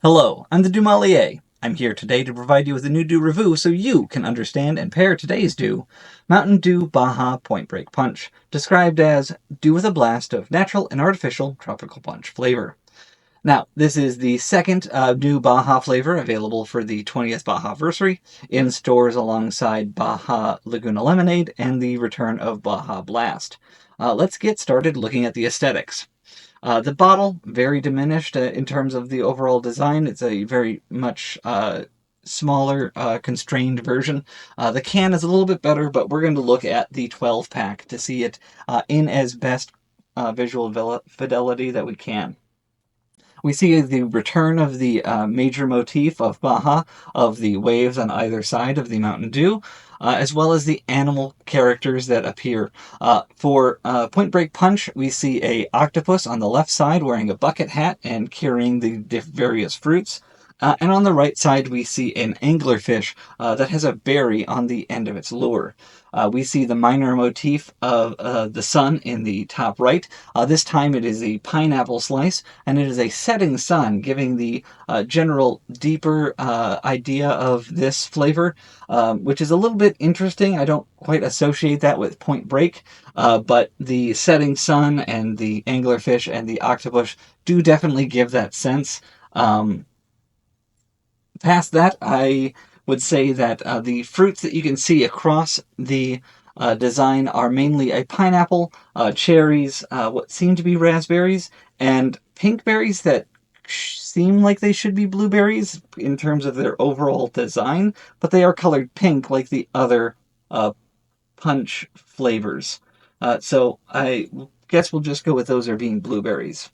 Hello, I'm the Dewmelier. I'm here today to provide you with a new Dew review so you can understand and pair today's Dew, Mountain Dew Baja Point Break Punch, described as Dew with a blast of natural and artificial tropical punch flavor. Now, this is the second new Baja flavor available for the 20th Baja-versary in stores alongside Baja Laguna Lemonade and the return of Baja Blast. Let's get started looking at the aesthetics. The bottle, very diminished in terms of the overall design. It's a very much smaller, constrained version. The can is a little bit better, but we're going to look at the 12-pack to see it in as best visual fidelity that we can. We see the return of the major motif of Baja, of the waves on either side of the Mountain Dew, as well as the animal characters that appear. For Point Break Punch, we see a octopus on the left side wearing a bucket hat and carrying the various fruits. And on the right side, we see an anglerfish that has a berry on the end of its lure. We see the minor motif of the sun in the top right. This time it is a pineapple slice, and it is a setting sun, giving the general deeper idea of this flavor, which is a little bit interesting. I don't quite associate that with Point Break, but the setting sun and the anglerfish and the octopus do definitely give that sense. Past that, I would say that the fruits that you can see across the design are mainly a pineapple, cherries, what seem to be raspberries, and pink berries that seem like they should be blueberries in terms of their overall design, but they are colored pink like the other punch flavors. So I guess we'll just go with those are being blueberries.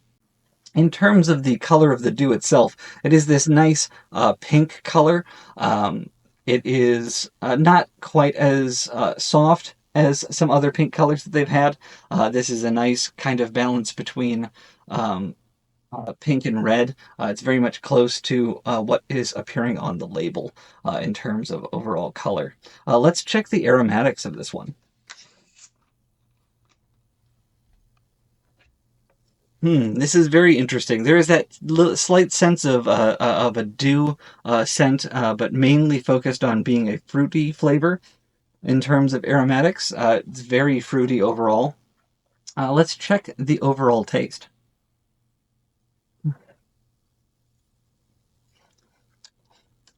In terms of the color of the dew itself, it is this nice pink color. It is not quite as soft as some other pink colors that they've had. This is a nice kind of balance between pink and red. It's very much close to what is appearing on the label in terms of overall color. Let's check the aromatics of this one. This is very interesting. There is that slight sense of a dew scent, but mainly focused on being a fruity flavor in terms of aromatics. It's very fruity overall. Let's check the overall taste.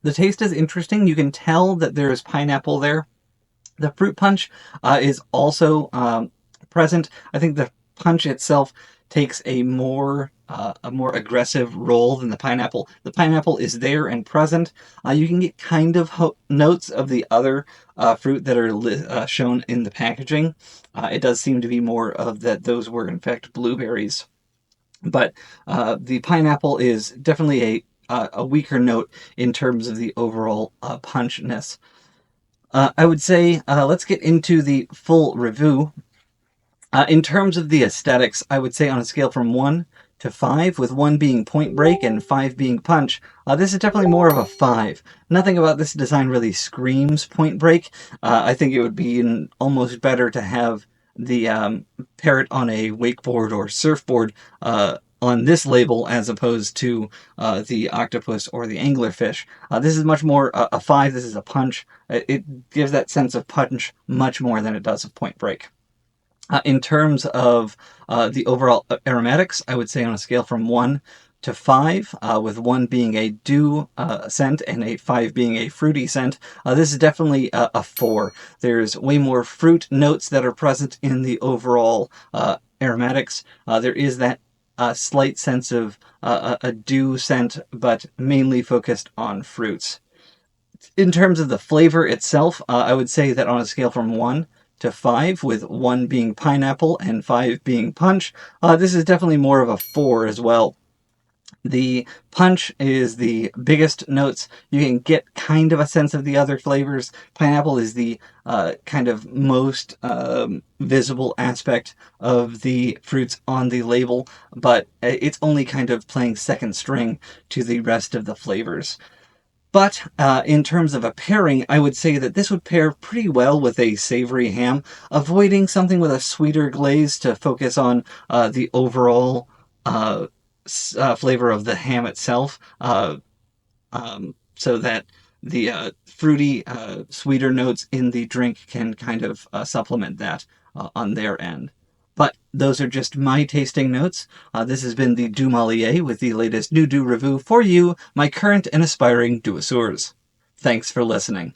The taste is interesting. You can tell that there is pineapple there. The fruit punch is also present. I think the punch itself takes a more aggressive role than the pineapple. The pineapple is there and present. You can get kind of notes of the other fruit that are shown in the packaging. It does seem to be more of that those were in fact blueberries, but the pineapple is definitely a weaker note in terms of the overall punchness. I would say let's get into the full review. In terms of the aesthetics, I would say on a scale from 1 to 5, with 1 being Point Break and 5 being Punch, this is definitely more of a 5. Nothing about this design really screams Point Break. I think it would be almost better to have the parrot on a wakeboard or surfboard on this label as opposed to the octopus or the anglerfish. This is much more a 5. This is a punch. It gives that sense of punch much more than it does of Point Break. In terms of the overall aromatics, I would say on a scale from 1 to 5, with 1 being a dew scent and a 5 being a fruity scent, this is definitely a 4. There's way more fruit notes that are present in the overall aromatics. There is that slight sense of a dew scent, but mainly focused on fruits. In terms of the flavor itself, I would say that on a scale from 1 to 5, with 1 being pineapple and 5 being punch, this is definitely more of a 4 as well. The punch is the biggest notes. You can get kind of a sense of the other flavors. Pineapple is the kind of most visible aspect of the fruits on the label, but it's only kind of playing second string to the rest of the flavors. But in terms of a pairing, I would say that this would pair pretty well with a savory ham, avoiding something with a sweeter glaze to focus on the overall flavor of the ham itself, so that the fruity, sweeter notes in the drink can kind of supplement that on their end. But those are just my tasting notes. This has been the Dewmelier with the latest new Dew review for you, my current and aspiring Douasseurs. Thanks for listening.